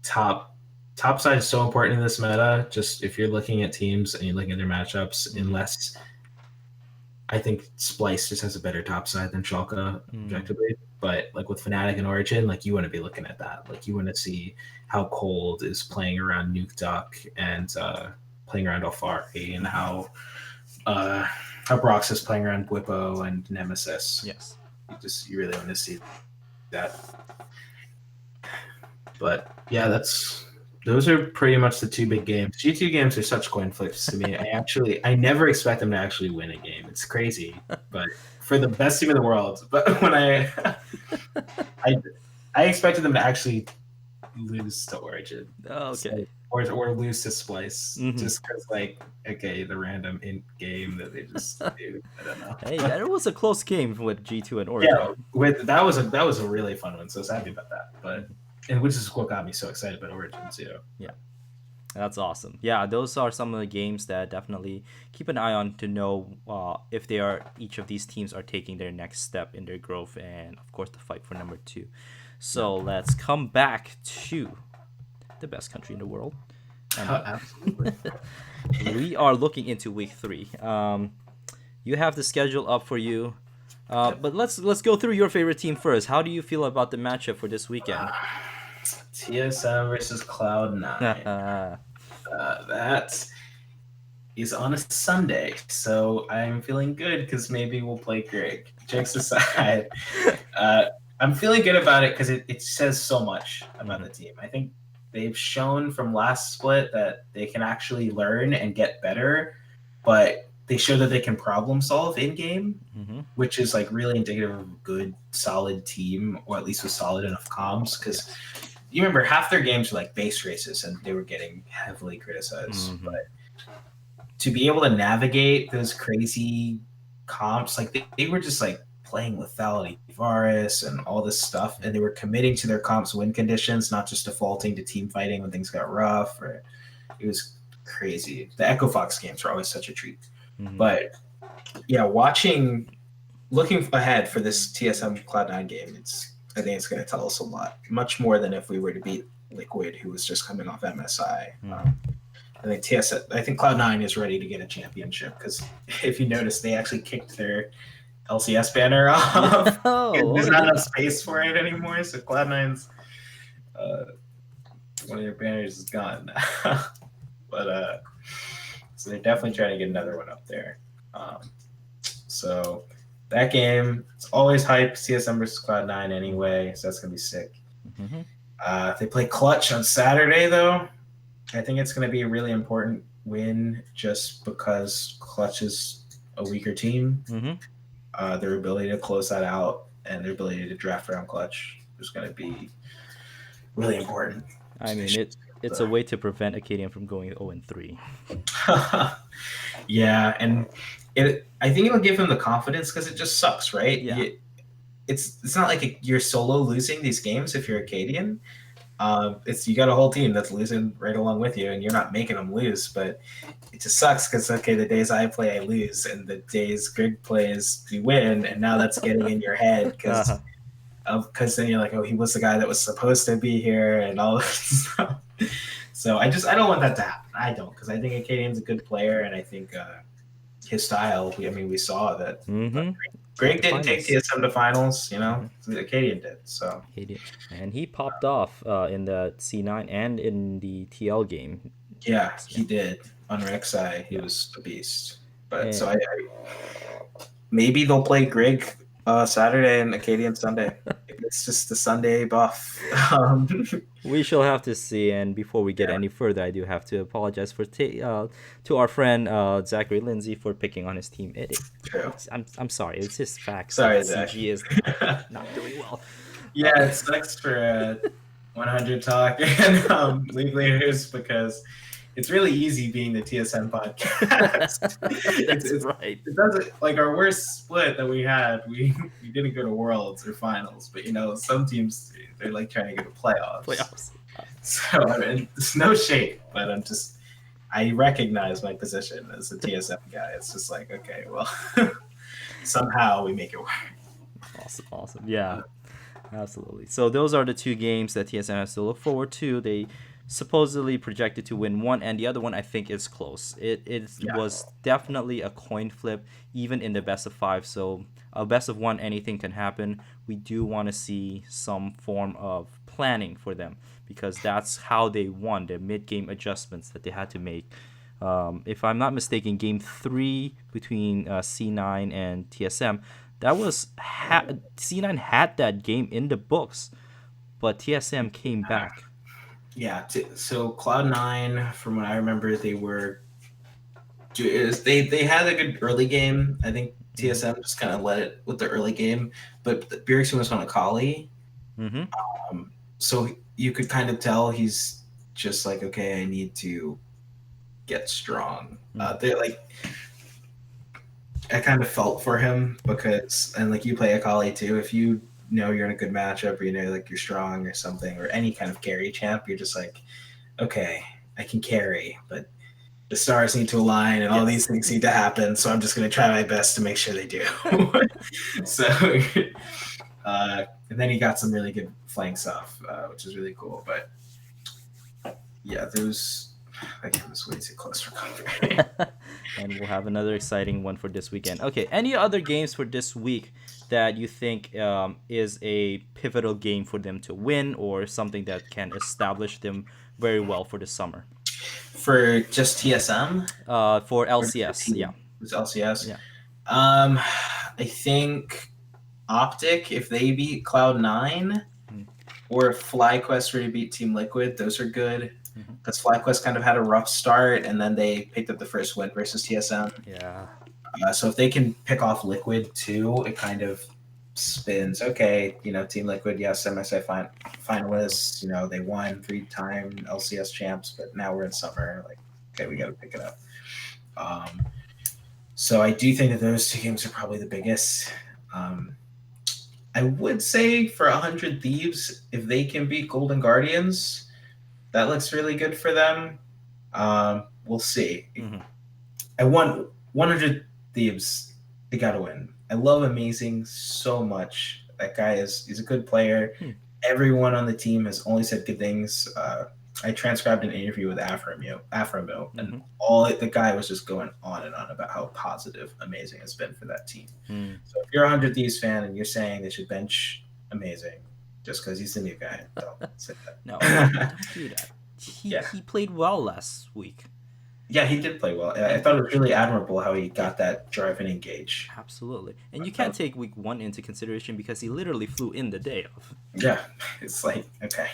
top side is so important in this meta. Just if you're looking at teams and you're looking at their matchups, unless I think Splice just has a better top side than Schalke objectively. But like with Fnatic and Origin, like you want to be looking at that. Like you want to see how Cold is playing around Nuke Duck and playing around Alfari, and how Brox is playing around Bwipo and Nemesis. Yes. You really want to see that. But yeah, those are pretty much the two big games. G2 games are such coin flips to me. I never expect them to actually win a game. It's crazy, but for the best team in the world. But when I expected them to actually lose to Origin. Oh, okay. So, or lose to Splice, just because like the random in game that they just do. I don't know. Hey, that was a close game with G2 and Origin. Yeah, that was a really fun one. So I was happy about that. But and which is what got me so excited about Origin too. Yeah, that's awesome. Yeah, those are some of the games that definitely keep an eye on to know if each of these teams are taking their next step in their growth, and of course the fight for number 2. So let's come back to the best country in the world. Absolutely. We are looking into week 3. You have the schedule up for you, but let's go through your favorite team first. How do you feel about the matchup for this weekend? TSM versus Cloud9. That is on a Sunday, so I'm feeling good because maybe we'll play Greg. Jokes aside, I'm feeling good about it because it says so much about the team. I think they've shown from last split that they can actually learn and get better, but they show that they can problem solve in game, which is like really indicative of a good, solid team, or at least with solid enough comms. Because you remember half their games were like base races and they were getting heavily criticized. But to be able to navigate those crazy comps, like they were just like playing lethality, Varus, and all this stuff, and they were committing to their comps win conditions, not just defaulting to team fighting when things got rough. It was crazy. The Echo Fox games were always such a treat. But yeah, looking ahead for this TSM Cloud9 game, I think it's going to tell us a lot, much more than if we were to beat Liquid, who was just coming off MSI. I think Cloud9 is ready to get a championship, because if you notice, they actually kicked their LCS banner off. There's not enough space for it anymore, so Cloud9's one of their banners is gone. But so they're definitely trying to get another one up there. So that game, it's always hype. CSM versus Cloud9 anyway, so that's gonna be sick. If they play Clutch on Saturday, though, I think it's gonna be a really important win, just because Clutch is a weaker team. Their ability to close that out and their ability to draft around Clutch is going to be really important. I mean, it's a way to prevent Acadian from going 0-3. Yeah, and I think it'll give him the confidence, because it just sucks, right? Yeah. It's not like you're solo losing these games if you're Acadian. You got a whole team that's losing right along with you, and you're not making them lose. But it just sucks because the days I play, I lose, and the days Greg plays, we win, and now that's getting in your head because then you're like, oh, he was the guy that was supposed to be here, and all this stuff. So I don't want that to happen. I don't, because I think Acadian's a good player, and I think his style. We saw that at Greg the didn't take finals. TSM to finals, Hmm. the Acadian did. So He did, and he popped off in the C9 and in the TL game. yeah, Yeah, he did on Rek'Sai. He yeah. was a beast. But so And maybe they'll play Greg Saturday and Acadian Sunday. It's just the Sunday buff. we shall have to see. And before we get Yeah, any further, I do have to apologize to our friend Zachary Lindsay for picking on his team. true. I'm sorry. It's his facts Sorry, that Zach. CG is not doing well. Yeah, it sucks for 100 Talk and League Leaders because it's really easy being the TSM podcast. That's right. It doesn't like our worst split that we had. We didn't go to Worlds or Finals, but some teams they're like trying to go to playoffs. Playoffs. So I mean, it's no shade, but I recognize my position as a TSM guy. It's just like okay, well, somehow we make it work. Awesome, awesome. Yeah, absolutely. So those are the two games that TSM has to look forward to. They supposedly projected to win one, and the other one I think is close. It Yeah, was definitely a coin flip, even in the best of five. So a best of one, anything can happen. We do want to see some form of planning for them because that's how they won the mid game adjustments that they had to make. If I'm not mistaken, game three between C9 and TSM, that was C9 had that game in the books, but TSM came back. yeah. So Cloud9, from what I remember, they had a good early game. I think Mm-hmm. TSM just kind of let it with the early game, but Bjergsen was on a Kali, Mm-hmm. so you could kind of tell he's just like, okay, I need to get strong. Mm-hmm. They like I kind of felt for him because, and like you play Akali too, if you know you're in a good matchup or like you're strong or something, or any kind of carry champ, you're just like, okay, I can carry, but the stars need to align and all these Yes. things need to happen. So I'm just going to try my best to make sure they do. So, and then he got some really good flank stuff, which is really cool. But yeah, that game was way too close for comfort. And we'll have another exciting one for this weekend. Okay, any other games for this week that you think is a pivotal game for them to win or something that can establish them very well for the summer? For just TSM For or just the LCS, yeah. team? It was LCS. Yeah. Um, I think Optic, if they beat Cloud9, Mm. or if FlyQuest were to beat Team Liquid, those are good. Mhm. Because FlyQuest kind of had a rough start, and then they picked up the first win versus TSM. Yeah. So if they can pick off Liquid too, it kind of spins. Okay, Team Liquid, yes, finalists. They won 3-time LCS champs, but now we're in summer. Like, okay, we got to pick it up. So I do think that those two games are probably the biggest. I would say for 100 Thieves, if they can beat Golden Guardians, that looks really good for them. We'll see. Mm-hmm. I want 100 Thieves. They got to win. I love Amazing so much. That guy he's a good player. Everyone on the team has only said good things. I transcribed an interview with Afromil, and the guy was just going on and on about how positive Amazing has been for that team. Mm. So if you're a 100 Thieves fan and you're saying they should bench Amazing just because he's the new guy, don't say that. No, don't do that. He played well last week. Yeah, he did play well. I thought it was really admirable how he got that drive and engage. Absolutely. And you can't take week one into consideration because he literally flew in the day of. Yeah, it's like, okay.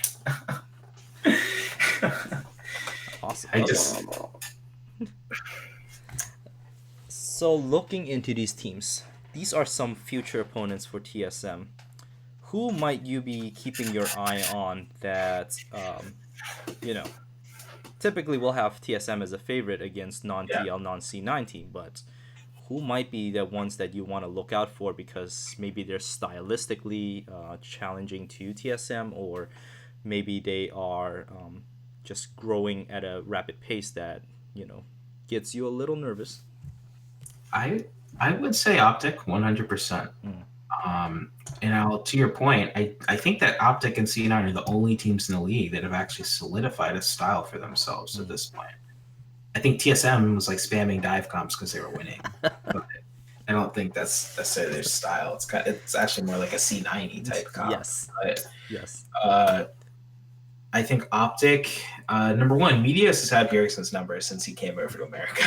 Awesome. So looking into these teams, these are some future opponents for TSM. Who might you be keeping your eye on that, typically we'll have TSM as a favorite against non-TL, non-C9 team, but who might be the ones that you want to look out for because maybe they're stylistically challenging to TSM, or maybe they are just growing at a rapid pace that gets you a little nervous? I would say Optic 100%. And to your point, I think that Optic and C9 are the only teams in the league that have actually solidified a style for themselves at this point. I think TSM was like spamming dive comps because they were winning. But I don't don't think that's necessarily their style. It's actually more like a C90 type comp. Yes. But Yes. I think Optic, number one, Medios has had Bjergsen's number since he came over to America.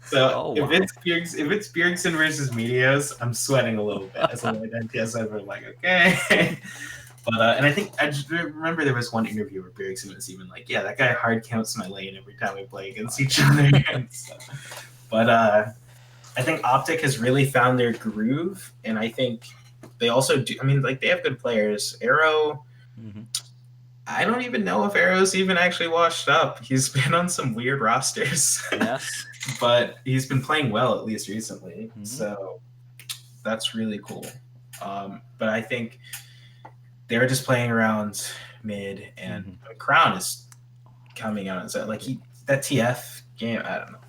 So Oh if wow. it's Bjergsen versus Medios, I'm sweating a little bit as a white NPS. I'm like, okay. But and I think I just remember there was one interview where Bjergsen was even like, yeah, that guy hard counts my lane every time we play against each other. And stuff. But I think Optic has really found their groove, and I think they also do. I mean, like they have good players. Arrow. Mm-hmm. I don't even know if Arrow's even actually washed up. He's been on some weird rosters. Yes. But he's been playing well, at least recently. Mm-hmm. So that's really cool. But I think they're just playing around mid, and Crown is coming out. So like that TF game, I don't know.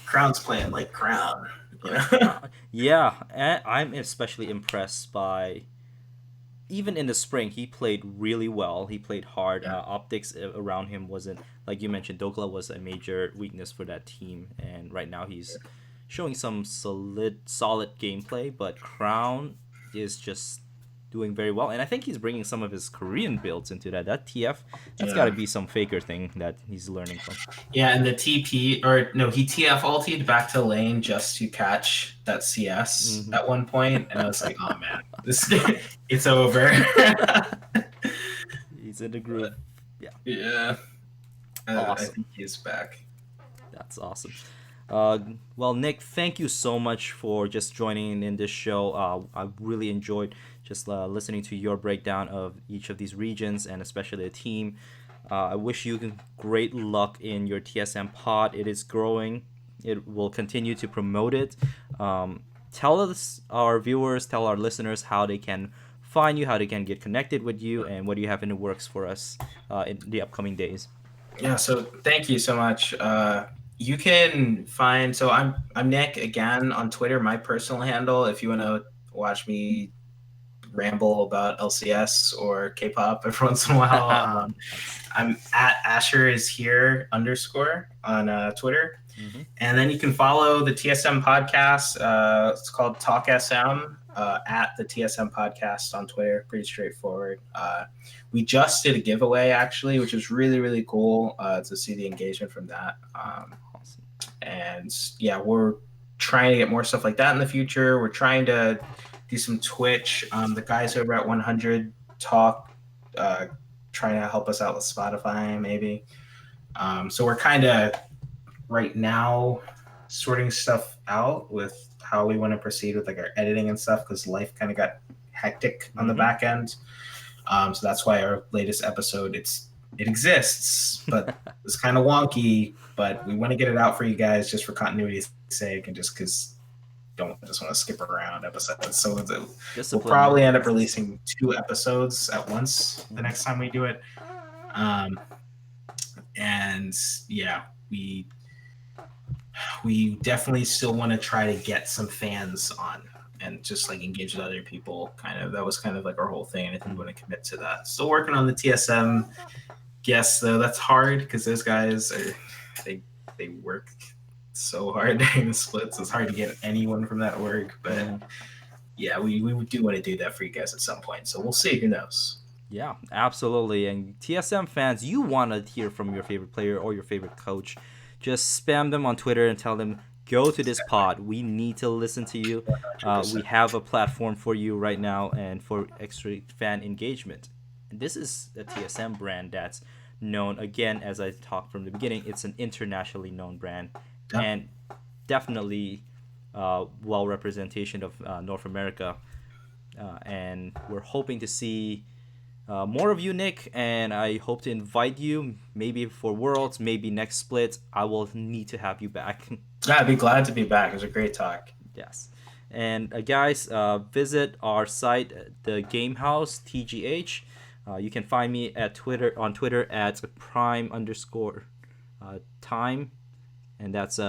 Crown's playing like Crown. You know? Yeah, and I'm especially impressed by. Even in the spring, he played really well. He played hard. Yeah. Optics around him wasn't, like you mentioned, Dokla was a major weakness for that team, and right now he's showing some solid gameplay. But Crown is just doing very well, and I think he's bringing some of his Korean builds into that. That TF, that's got to be some faker thing that he's learning from. Yeah, and the TP, or no, he TF ultied back to lane just to catch that CS at one point, and I was like, oh man, it's over. He's in the groove. Yeah. Awesome. I think he's back. That's awesome. Well, Nick, thank you so much for just joining in this show. I really enjoyed just listening to your breakdown of each of these regions and especially the team. I wish you great luck in your TSM pod. It is growing. It will continue to promote it. Tell us, our viewers, tell our listeners how they can find you, how they can get connected with you, and what do you have in the works for us in the upcoming days. Yeah, so thank you so much. You can find, so I'm Nick again on Twitter, my personal handle. If you want to watch me ramble about LCS or K-pop every once in a while, I'm at Asher is here _ on Twitter. And then you can follow the TSM podcast. It's called Talk SM at the TSM podcast on Twitter. Pretty straightforward. We just did a giveaway actually, which was really, really cool to see the engagement from that. Awesome. And yeah, we're trying to get more stuff like that in the future. We're trying to do some Twitch. The guys over at 100 Talk trying to help us out with Spotify maybe. So we're kind of right now sorting stuff out with how we want to proceed with like our editing and stuff, because life kind of got hectic on the back end. So that's why our latest episode, it exists, but it's kind of wonky, but we want to get it out for you guys just for continuity's sake and just because don't just want to skip around episodes. So we'll probably end up releasing 2 episodes at once the next time we do it. And yeah, we definitely still want to try to get some fans on and just like engage with other people. That was kind of like our whole thing. And I think we want to commit to that. Still working on the TSM guests though. That's hard because those guys they work so hard during the splits. It's hard to get anyone from that work. But yeah, we do want to do that for you guys at some point. So we'll see. Who knows? Yeah, absolutely. And TSM fans, you want to hear from your favorite player or your favorite coach. Just spam them on Twitter and tell them, go to this pod. We need to listen to you. We have a platform for you right now and for extra fan engagement. And this is a TSM brand that's known, again, as I talked from the beginning, it's an internationally known brand. Yeah. And definitely well representation of North America. And we're hoping to see more of you, Nick, and I hope to invite you maybe for Worlds, maybe next split. I will need to have you back. Yeah, I'd be glad to be back. It was a great talk. Yes. And guys, visit our site, the Game Haus, TGH. You can find me on Twitter at prime_time, and that's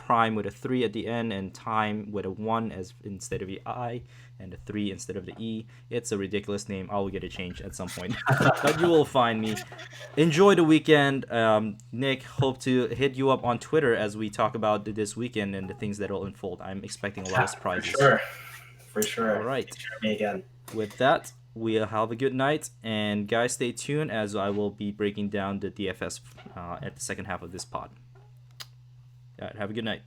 Prime with a 3 at the end, and Time with a 1 as instead of the I, and a 3 instead of the E. It's a ridiculous name. I will get it changed at some point, but you will find me. Enjoy the weekend, Nick. Hope to hit you up on Twitter as we talk about this weekend and the things that will unfold. I'm expecting a lot of surprises. For sure. All right. Me again. With that, we'll have a good night, and guys, stay tuned as I will be breaking down the DFS at the second half of this pod. All right, have a good night.